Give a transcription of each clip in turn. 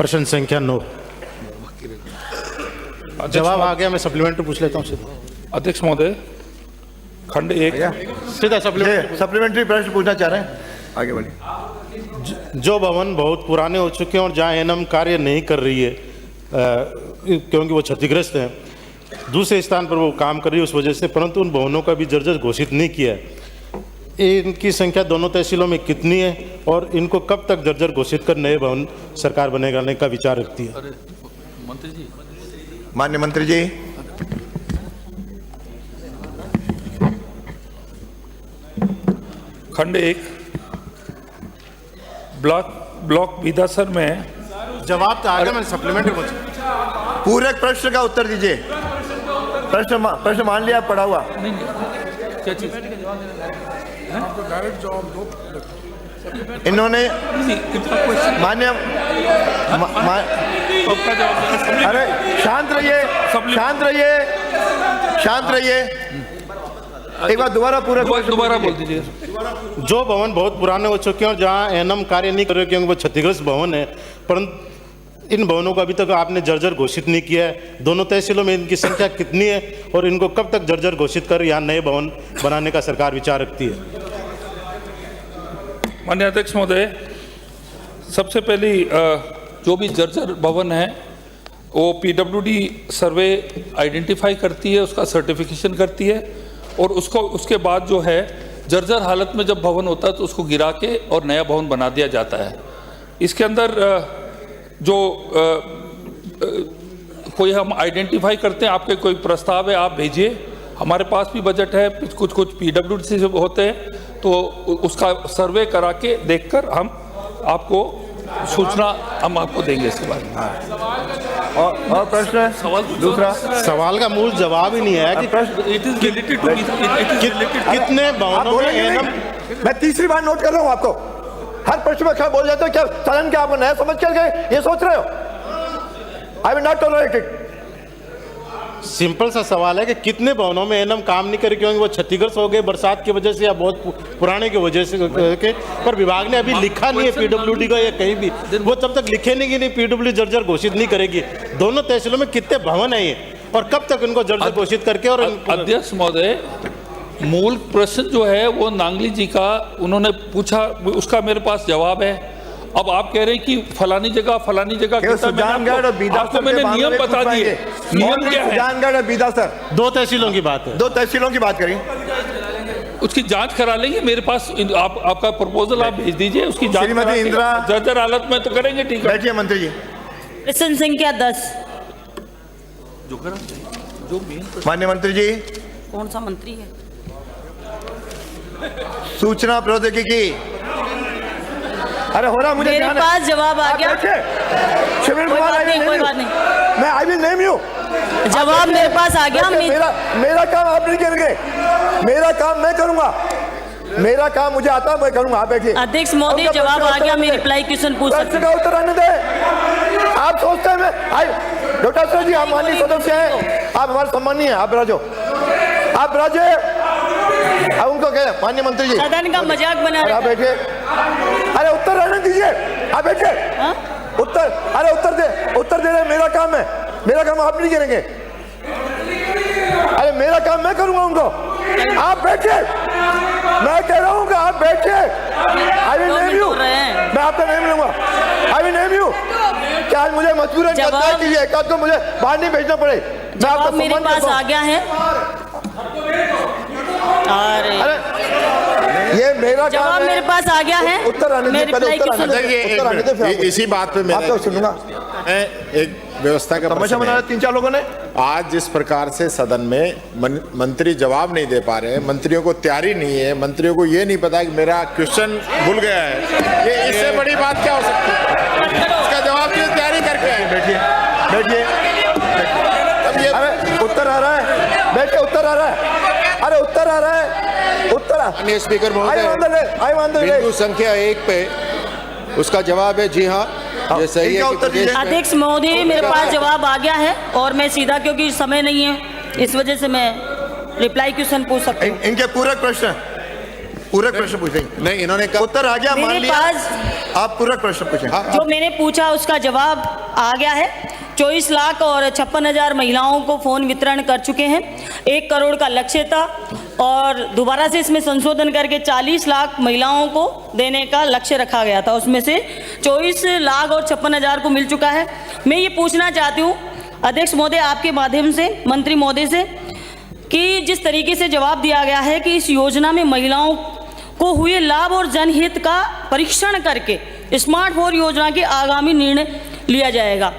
प्रश्न संख्या 9। जवाब आ गया, मैं सप्लीमेंट्री पूछ लेता हूँ। अध्यक्ष महोदय, खंड 1 सीधा सप्लीमेंट्री प्रश्न पूछना चाह रहे हैं, आगे बढ़िए। जो भवन बहुत पुराने हो चुके हैं और जहाँ एनएम कार्य नहीं कर रही है क्योंकि वो क्षतिग्रस्त हैं, दूसरे स्थान पर वो काम कर रही है उस वजह से, परंतु उन भवनों का भी जर्जर घोषित नहीं किया है, इनकी संख्या दोनों तहसीलों में कितनी है और इनको कब तक जर्जर घोषित कर नए भवन सरकार बनेगाने का विचार रखती है? मंत्री जी, माननीय मंत्री जी। खंड 1 ब्लॉक बीदासर में जवाब तो आ गया, मैंने सप्लीमेंट्री पूछा। पूरक प्रश्न का उत्तर दीजिए। प्रश्न मान लिया, पढ़ा हुआ। क्या चीज? इन्होंने मान्य अरे शांत रहिए, शांत रहिए, शांत रहिए। एक बार दोबारा दोबारा बोल दीजिए। जो भवन बहुत पुराने हो चुके हैं और जहाँ एनएम कार्य नहीं कर रहे क्योंकि वो क्षतिग्रस्त भवन है, परंतु इन भवनों को अभी तक आपने जर्जर घोषित नहीं किया है, दोनों तहसीलों में इनकी संख्या कितनी है और इनको कब तक जर्जर घोषित कर यहाँ नए भवन बनाने का सरकार विचार रखती है? माननीय अध्यक्ष महोदय, सबसे पहली जो भी जर्जर भवन है वो पीडब्ल्यूडी सर्वे आइडेंटिफाई करती है, उसका सर्टिफिकेशन करती है और उसके बाद जो है जर्जर हालत में जब भवन होता है तो उसको गिरा के और नया भवन बना दिया जाता है। इसके अंदर जो कोई हम आइडेंटिफाई करते हैं, आपके कोई प्रस्ताव है आप भेजिए, हमारे पास भी बजट है, कुछ पीडब्ल्यूडी से होते हैं तो उसका सर्वे करा के देखकर हम आपको सूचना हम आपको देंगे इसके बारे में। और प्रश्न सवाल दूसरा सवाल का मूल जवाब ही नहीं है कि कितने भवनों में एनएम। मैं तीसरी बार नोट कर रहा हूँ आपको, हर प्रश्न में क्या बोल जाते हो, क्या सदन के आप नया समझ कर गए ये सोच रहे हो? I will not tolerate it. Simple सा सवाल है कि कितने भवनों में एनएम काम नहीं करे क्योंकि वो क्षतिग्रस्त हो गए बरसात की वजह से या बहुत पुराने की वजह से के, पर विभाग ने अभी लिखा नहीं है पीडब्ल्यूडी का या कहीं भी, वो तब तक लिखे नहीं कि नहीं पीडब्ल्यूडी जर्जर घोषित नहीं करेगी। दोनों तहसीलों में कितने भवन है ये और कब तक इनको जर्जर घोषित करके? और अध्यक्ष महोदय, मूल प्रश्न जो है वो नांगली जी का उन्होंने पूछा, उसका मेरे पास जवाब है। अब आप कह रहे हैं कि फलानी जगह आपको मैंने नियम बता दिए। नियम क्या है? सुजानगढ़ और बीदासर दो तहसीलों की बात है, दो तहसीलों की बात करें, उसकी जांच करा लेंगे। मेरे पास आपका प्रपोजल आप भेज दीजिए, उसकी जांच श्रीमती इंदिरा जर्जर हालत में तो करेंगे। ठीक है, बैठिए मंत्री जी। प्रश्न संख्या 10। माननीय मंत्री जी। कौन सा मंत्री है? सूचना प्रौद्योगिकी। अरे हो रहा मुझे मेरे पास जवाब आ गया। शिविर कुमार, कोई बात नहीं, मैं आई विल नेम यू। जवाब मेरे पास आ गया। मेरा काम आप नहीं करेंगे, मेरा काम मैं करूंगा, मेरा काम मुझे आता मैं करूंगा। आप बैठिए। अध्यक्ष महोदय, जवाब आ गया, मैं रिप्लाई क्वेश्चन पूछ सकती हूं। का उत्तर आने दे। आप सोचते हैं डॉक्टर सर जी, आप माननीय सदस्य हैं, आप हमारे सम्मानीय हैं, आप राजो, आप राजे। अब उनको कहें माननीय मंत्री जी, सदन का मजाक बना रहे। आप बैठिए। अरे उत्तर रहने दीजिए, आप बैठिए। उत्तर, अरे उत्तर दे रहे, मेरा काम है, मेरा काम आप नहीं करेंगे। अरे मेरा काम मैं करूंगा उनको, आप बैठिए। मैं कह रहा हूँ कि आप बैठिए। आई विल नेम यू, मैं आपका नेम लूंगा। I will name you. क्या आज मुझे मजबूरन करना कीजिए, एक तो मुझे बाहर नहीं भेजना पड़े। जवाब मेरे पास आ गया है। अरे ये मेरा जवाब मेरे पास आ गया है। उत्तर आने दे। इसी बात पे मैं सुनूंगा। एक व्यवस्था का तमाशा बनाया 3-4 लोगों ने। आज जिस प्रकार से सदन में मंत्री जवाब नहीं दे पा रहे हैं, मंत्रियों को तैयारी नहीं है, मंत्रियों को ये नहीं पता कि मेरा क्वेश्चन भूल गया है, ये इससे बड़ी बात क्या हो सकती है? इसका जवाब की तैयारी करके आए। बैठिए। अरे उत्तर आ रहा है, बैठिए। उत्तर आ रहा है, अरे उत्तर आ रहा है, उत्तर। स्पीकर महोदय, बिंदु संख्या 1 पे उसका जवाब है जी हाँ, ये सही है। अध्यक्ष महोदय, मेरे पास जवाब आ गया है और मैं सीधा, क्योंकि समय नहीं है इस वजह से मैं रिप्लाई क्वेश्चन पूछ सकती हूँ। इनके पूरक प्रश्न पूछेंगे। नहीं, इन्होंने उत्तर आ गया, मान लिया। आप पूरा प्रश्न पूछें। जो मैंने पूछा उसका जवाब आ गया है। 24 लाख और 56,000 महिलाओं को फोन वितरण कर चुके हैं। 1 करोड़ का लक्ष्य था और दोबारा से इसमें संशोधन करके 40 लाख महिलाओं को देने का लक्ष्य रखा गया था। उसमें से 24 लाख और 56,000 को मिल चुका है। मैं ये पूछना चाहती हूँ अध्यक्ष महोदय आपके माध्यम से मंत्री महोदय से कि जिस तरीके से जवाब दिया गया है कि इस योजना में महिलाओं को हुए लाभ और जनहित का परीक्षण करके स्मार्ट 4 योजना के आगामी निर्णय लिया जाएगा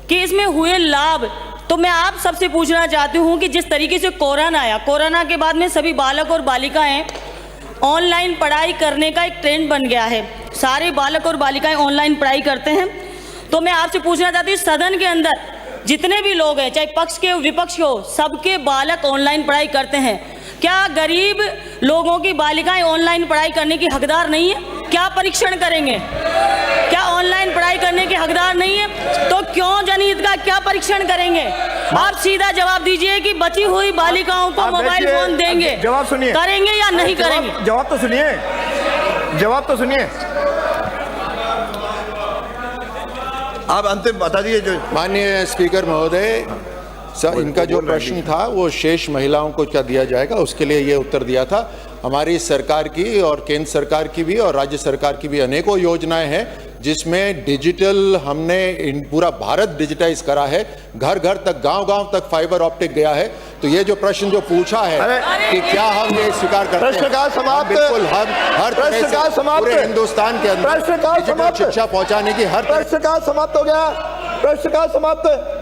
कि इसमें हुए लाभ, तो मैं आप सबसे पूछना चाहती हूँ कि जिस तरीके से कोरोना आया, कोरोना के बाद में सभी बालक और बालिकाएं ऑनलाइन पढ़ाई करने का एक ट्रेंड बन गया है, सारे बालक और बालिकाएं ऑनलाइन पढ़ाई करते हैं। तो मैं आपसे पूछना चाहती हूँ सदन के अंदर जितने भी लोग हैं, चाहे पक्ष के हो विपक्ष के हो, सबके बालक ऑनलाइन पढ़ाई करते हैं। क्या गरीब लोगों की बालिकाएं ऑनलाइन पढ़ाई करने की हकदार नहीं है? क्या परीक्षण करेंगे? क्या ऑनलाइन पढ़ाई करने के हकदार नहीं है? तो क्यों जनहित का क्या परीक्षण करेंगे? आप सीधा जवाब दीजिए कि बची हुई बालिकाओं को आप मोबाइल बैठिए, फोन देंगे, जवाब सुनिए, करेंगे या नहीं करेंगे? जवाब तो सुनिए, जवाब तो सुनिए। आप अंतिम बता दीजिए जो माननीय स्पीकर महोदय, सर इनका जो प्रश्न था वो शेष महिलाओं को क्या दिया जाएगा उसके लिए ये उत्तर दिया था। हमारी सरकार की और केंद्र सरकार की भी और राज्य सरकार की भी अनेकों योजनाएं हैं जिसमें डिजिटल हमने पूरा भारत डिजिटाइज करा है, घर घर तक गांव-गांव तक फाइबर ऑप्टिक गया है। तो ये जो प्रश्न जो पूछा है कि क्या हम ये स्वीकार करते हैं? प्रश्नकाल समाप्त। बिल्कुल, हम हर तरह से प्रश्नकाल समाप्त। पूरे हिंदुस्तान के अंदर प्रश्नकाल डिजिटल समाप्त। शिक्षा पहुंचाने की हर प्रश्नकाल समाप्त हो गया। प्रश्नकाल समाप्त।